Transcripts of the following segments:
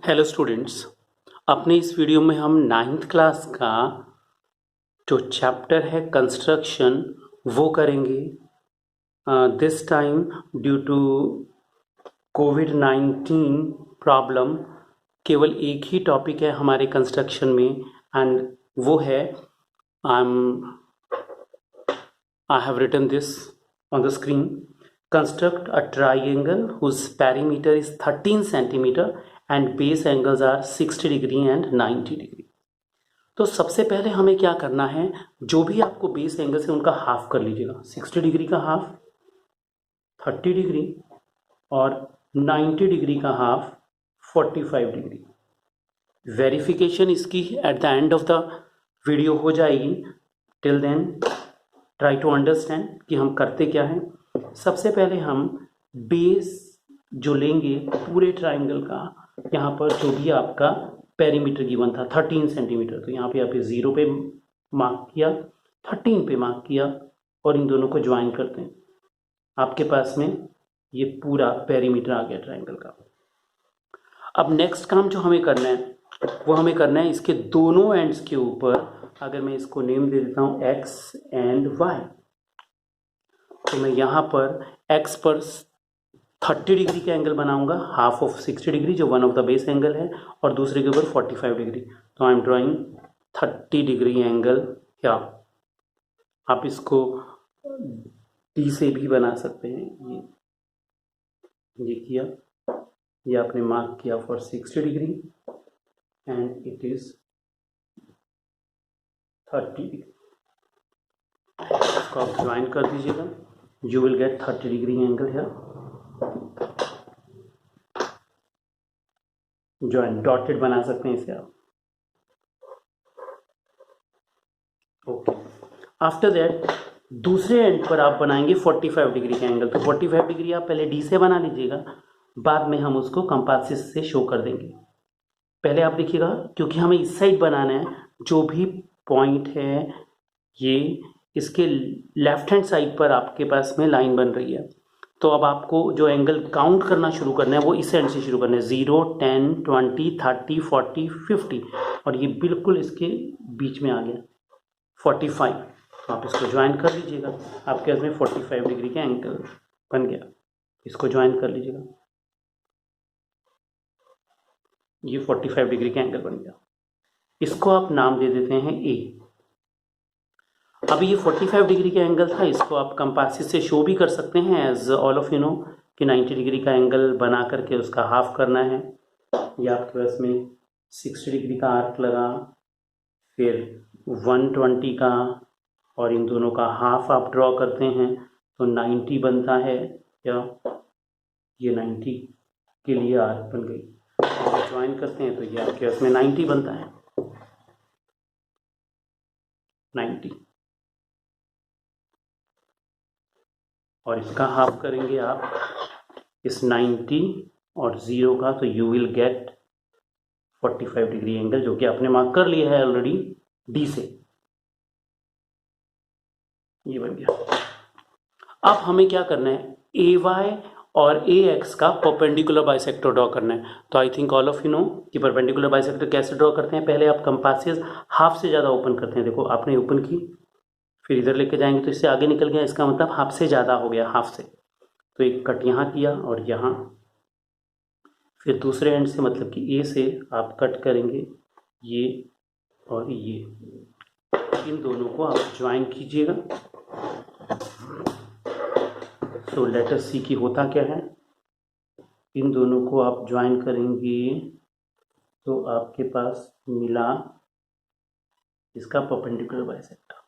Hello students. अपने इस video में हम नाइन्थ क्लास का जो चैप्टर है कंस्ट्रक्शन वो करेंगे। दिस टाइम ड्यू टू कोविड-19 प्रॉब्लम केवल एक ही टॉपिक है हमारे कंस्ट्रक्शन में एंड वो है I have written this on the screen. Construct a triangle whose perimeter is 13 centimeter and base angles are 60 degree and 90 degree. तो सबसे पहले हमें क्या करना है, जो भी आपको बेस एंगल है उनका हाफ कर लीजिएगा। 60 डिग्री का हाफ 30 डिग्री और 90 डिग्री का हाफ 45 डिग्री। वेरिफिकेशन इसकी at the end of the video हो जाएगी। Till then try to understand कि हम करते क्या हैं। सबसे पहले हम बेस जो लेंगे पूरे ट्राइंगल का, यहाँ पर जो भी आपका पेरीमीटर गिवन था 13 सेंटीमीटर, तो यहाँ पे आपने 0 पे मार्क किया, 13 पे मार्क किया और इन दोनों को ज्वाइन करते हैं। आपके पास में ये पूरा पेरीमीटर आ गया ट्राइंगल का। अब नेक्स्ट काम जो हमें करना है वो हमें करना है इसके दोनों एंड्स के ऊपर, अगर मैं इसको नेम दे देता हूँ x एंड y, तो मैं यहाँ पर x पर 30 डिग्री का एंगल बनाऊंगा, हाफ ऑफ 60 डिग्री जो one of the base angle है, और दूसरे के ऊपर 45 डिग्री। तो I am drawing 30 degree angle. क्या आप इसको d से भी बना सकते हैं। ये किया, ये आपने मार्क किया for 60 degree and it is 30 degree. इसको आप ज्वाइन कर दीजिएगा, you will get 30 degree angle है। ज्वाइन डॉटेड बना सकते हैं इसे आप। ओके, आफ्टर दैट दूसरे एंड पर आप बनाएंगे 45 डिग्री का एंगल। तो 45 डिग्री आप पहले डी से बना लीजिएगा, बाद में हम उसको कंपासिस से शो कर देंगे। पहले आप देखिएगा, क्योंकि हमें इस साइड बनाना है, जो भी पॉइंट है ये इसके लेफ्ट हैंड साइड पर आपके पास में लाइन बन रही है। तो अब आपको जो एंगल काउंट करना शुरू करना है वो इस एंड से शुरू करना है। 0, 10, 20, 30, 40, 50 और ये बिल्कुल इसके बीच में आ गया 45। तो आप इसको ज्वाइन कर लीजिएगा, आपके पास में 45 डिग्री का एंगल बन गया। इसको ज्वाइन कर लीजिएगा, ये 45 डिग्री का एंगल बन गया। इसको आप नाम दे देते हैं ए। अब ये 45 डिग्री का एंगल था, इसको आप कंपासिस से शो भी कर सकते हैं as all of you know कि 90 डिग्री का एंगल बना करके उसका हाफ करना है। ये आपके पास में 60 डिग्री का आर्क लगा, फिर 120 का, और इन दोनों का हाफ आप ड्रॉ करते हैं तो 90 बनता है। या ये 90 के लिए आर्क बन गई, ज्वाइन करते हैं तो ये आपके पास में 90 बनता है। 90 और इसका हाफ करेंगे आप इस 90 और 0 का, तो you will get 45 degree angle, जो कि आपने मार्क कर लिया है ऑलरेडी डी से। ये बन गया। अब हमें क्या करना है, ए वाई और ए एक्स का परपेंडिकुलर बाइसेक्टर ड्रॉ करना है। तो I think all of you know कि परपेंडिकुलर बाइसेक्टर कैसे ड्रॉ करते हैं। पहले आप कंपासेस हाफ से ज़्यादा ओपन करते हैं। देखो आपने ओपन की, फिर इधर लेके जाएंगे तो इससे आगे निकल गया, इसका मतलब हाफ से ज़्यादा हो गया, हाफ से। तो एक कट यहाँ किया और यहाँ, फिर दूसरे एंड से मतलब कि ए से आप कट करेंगे ये और ये, इन दोनों को आप ज्वाइन कीजिएगा। तो लेट अस सी कि होता क्या है। इन दोनों को आप ज्वाइन करेंगे तो आपके पास मिला इसका परपेंडिकुलर बाइसेक्टर।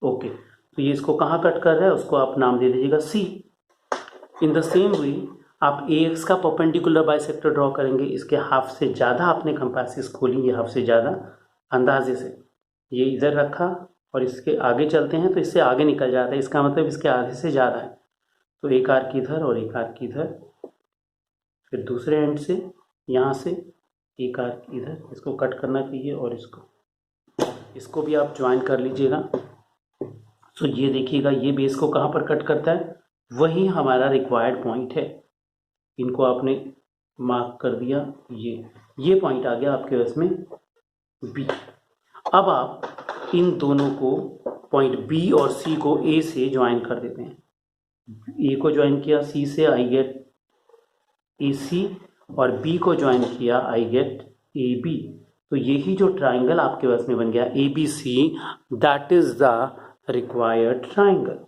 ओके, तो ये इसको कहाँ कट कर रहा है उसको आप नाम दे दीजिएगा सी। इन द सेम वे आप ए एक्स का परपेंडिकुलर बाइसेक्टर ड्रॉ करेंगे, इसके हाफ से ज़्यादा आपने कंपासिस खोली, ये हाफ से ज़्यादा अंदाजे से ये इधर रखा और इसके आगे चलते हैं तो इससे आगे निकल जाता है, इसका मतलब इसके आधे से ज़्यादा है। तो एक आर्क इधर और एक आर्क इधर, फिर दूसरे एंड से यहाँ से एक आर्क इधर, इसको कट करना चाहिए और इसको भी आप ज्वाइन कर लीजिएगा। तो ये देखिएगा, ये बेस को कहाँ पर कट करता है, वही हमारा रिक्वायर्ड पॉइंट है। इनको आपने मार्क कर दिया, ये पॉइंट आ गया आपके पास में बी। अब आप इन दोनों को पॉइंट बी और सी को ए से ज्वाइन कर देते हैं। ए को ज्वाइन किया सी से, आई गेट ए सी, और बी को ज्वाइन किया, आई गेट ए बी। तो यही जो ट्राइंगल आपके पास में बन गया A B C, that is the required triangle.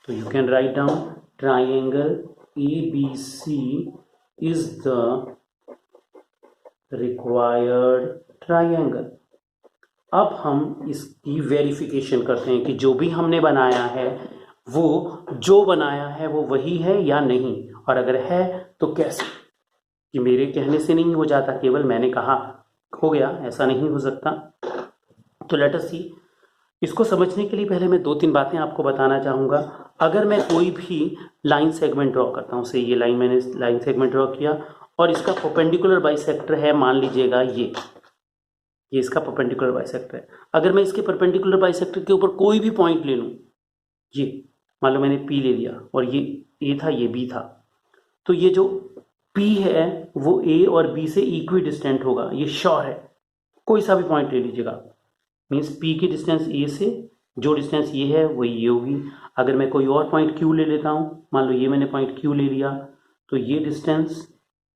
तो you can write down triangle A B C is the required triangle. अब हम इसकी वेरिफिकेशन करते हैं कि जो भी हमने बनाया है वो जो बनाया है वो वही है या नहीं, और अगर है तो कैसे। कि मेरे कहने से नहीं हो जाता, केवल मैंने कहा हो गया, ऐसा नहीं हो सकता। तो लेट अस सी। इसको समझने के लिए पहले मैं 2-3 बातें आपको बताना चाहूँगा। अगर मैं कोई भी लाइन सेगमेंट ड्रॉ करता हूँ, से ये लाइन मैंने लाइन सेगमेंट ड्रॉ किया और इसका परपेंडिकुलर बाइसेक्टर है, मान लीजिएगा ये इसका परपेंडिकुलर बाइसेक्टर है। अगर मैं इसके परपेंडिकुलर बाइसेक्टर के ऊपर कोई भी पॉइंट ले लूँ, ये मान लो मैंने पी ले लिया और ये ए था, ये बी था, तो ये जो पी है वो ए और बी से इक्वी डिस्टेंट होगा, ये श्योर है। कोई सा भी पॉइंट ले लीजिएगा, मीन्स पी की डिस्टेंस ए से जो डिस्टेंस ये है वही ये होगी। अगर मैं कोई और पॉइंट क्यू ले लेता हूँ, मान लो ये मैंने पॉइंट क्यू ले लिया, तो ये डिस्टेंस,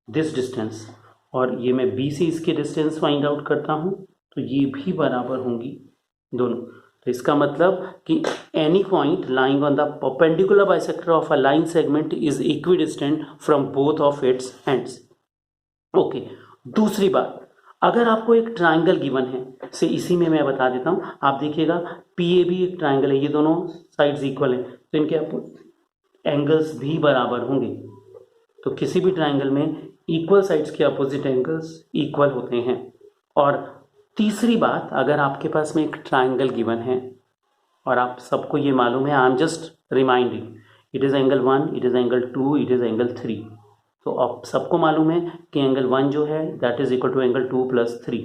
दिस डिस्टेंस, और ये मैं बी से इसके डिस्टेंस फाइंड आउट करता हूँ, तो ये भी बराबर होंगी दोनों। तो इसका मतलब कि any point lying on the perpendicular bisector of a line segment is equidistant from both of its ends. Okay, दूसरी बात, अगर आपको एक ट्राइंगल गिवन है, से इसी में मैं बता देता हूँ, आप देखिएगा पी ए भी एक ट्राइंगल है, ये दोनों साइड्स इक्वल हैं, तो इनके एंगल्स भी बराबर होंगे। तो किसी भी ट्राइंगल में इक्वल साइड्स के अपोजिट एंगल्स इक्वल होते हैं। और तीसरी बात, अगर आपके पास में एक ट्राइंगल गिवन है और आप सबको ये मालूम है, I am just reminding, it is angle 1, it is angle 2, it is angle 3। तो आप सबको मालूम है कि एंगल 1 जो है that is equal to angle 2 + 3।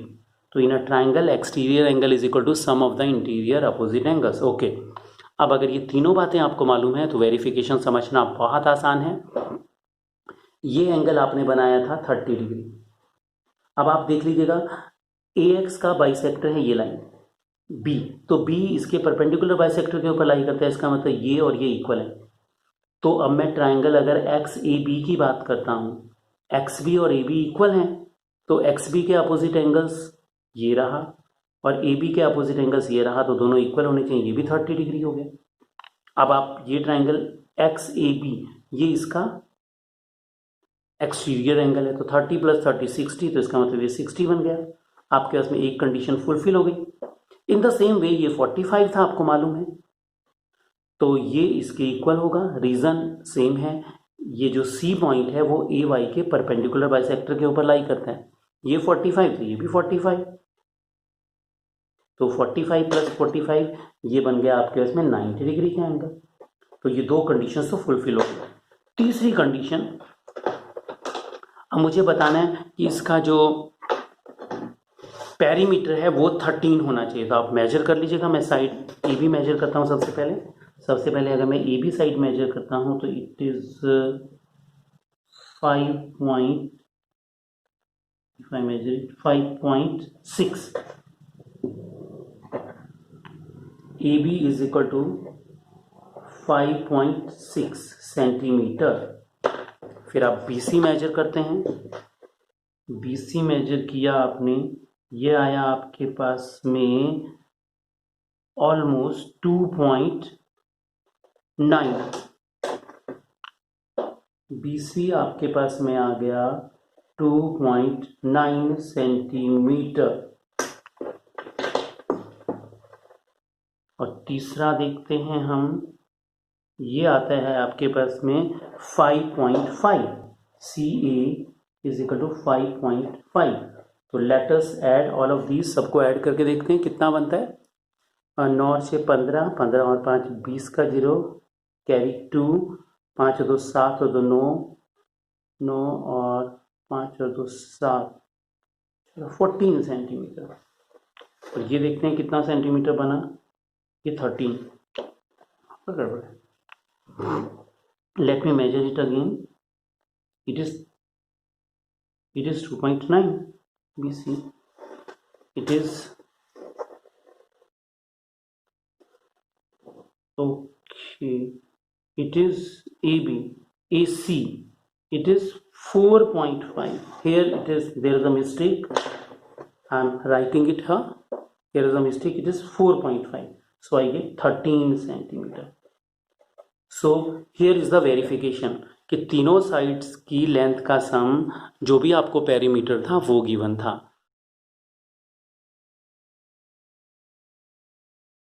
तो in a triangle exterior angle is equal to sum of the interior opposite angles. Okay, अब अगर ये तीनों बातें आपको मालूम है तो वेरिफिकेशन समझना बहुत आसान है। ये एंगल आपने बनाया था 30 डिग्री। अब आप देख लीजिएगा ए एक्स का बाइसेक्टर है ये लाइन बी, तो बी इसके परपेंडिकुलर बाइसेक्टर के ऊपर लाई करता है, इसका मतलब ये और ये इक्वल है। तो अब मैं ट्राइंगल अगर एक्स ए बी की बात करता हूँ, एक्स बी और ए बी इक्वल हैं, तो एक्स बी के अपोजिट एंगल्स ये रहा और ए बी के अपोजिट एंगल्स ये रहा, तो दोनों इक्वल होने चाहिए, ये भी 30 डिग्री हो गया। अब आप ये ट्राइंगल एक्स ए बी, ये इसका एक्सटीरियर एंगल है, तो 30 + 30 60, तो इसका मतलब ये 60 बन गया। आपके पास में एक कंडीशन फुलफिल हो गई। इन द सेम वे ये 45 था, आपको मालूम है, तो ये इसके इक्वल होगा। रीजन सेम है, ये जो सी पॉइंट है वो ए वाई के परपेंडिकुलर बाइसेक्टर के ऊपर लाई करता है। ये 45 तो ये भी 45, तो 45 + 45 ये बन गया आपके पास में 90 डिग्री का एंगल। तो ये दो कंडीशन तो फुलफिल हो गई। तीसरी कंडीशन, अब मुझे बताना है कि इसका जो पेरीमीटर है वो 13 होना चाहिए। तो आप मेजर कर लीजिएगा, मैं साइड ए बी मेजर करता हूँ सबसे पहले अगर मैं ए बी साइड मेजर करता हूँ तो it is 5.6। A B is equal to 5.6 centimetre. फिर आप बी सी मेजर करते हैं, बी सी मेजर किया आपने, ये आया आपके पास में ऑलमोस्ट 2.9। BC आपके पास में आ गया 2.9 सेंटीमीटर। और तीसरा देखते हैं हम, ये आता है आपके पास में 5.5। CA is equal to 5.5। तो let us add all of these, सबको ऐड करके देखते हैं कितना बनता है। 9 और 6 15, 15 और 5 20 का 0, कैरी 2, 5 और 2 7 और 2 9, 9 और 5 और 2 7, 14 सेंटीमीटर। और ये देखते हैं कितना सेंटीमीटर बना, ये 13। गड़बड़ है, let me measure it again. it is 2.9. BC, it is okay, it is AB. AC, it is 4.5. Here it is, there is a mistake, I am writing it here, here is a mistake, it is 4.5, so I get 13 centimeter. So here is the verification कि तीनों sides की length का सम जो भी आपको perimeter था वो given था.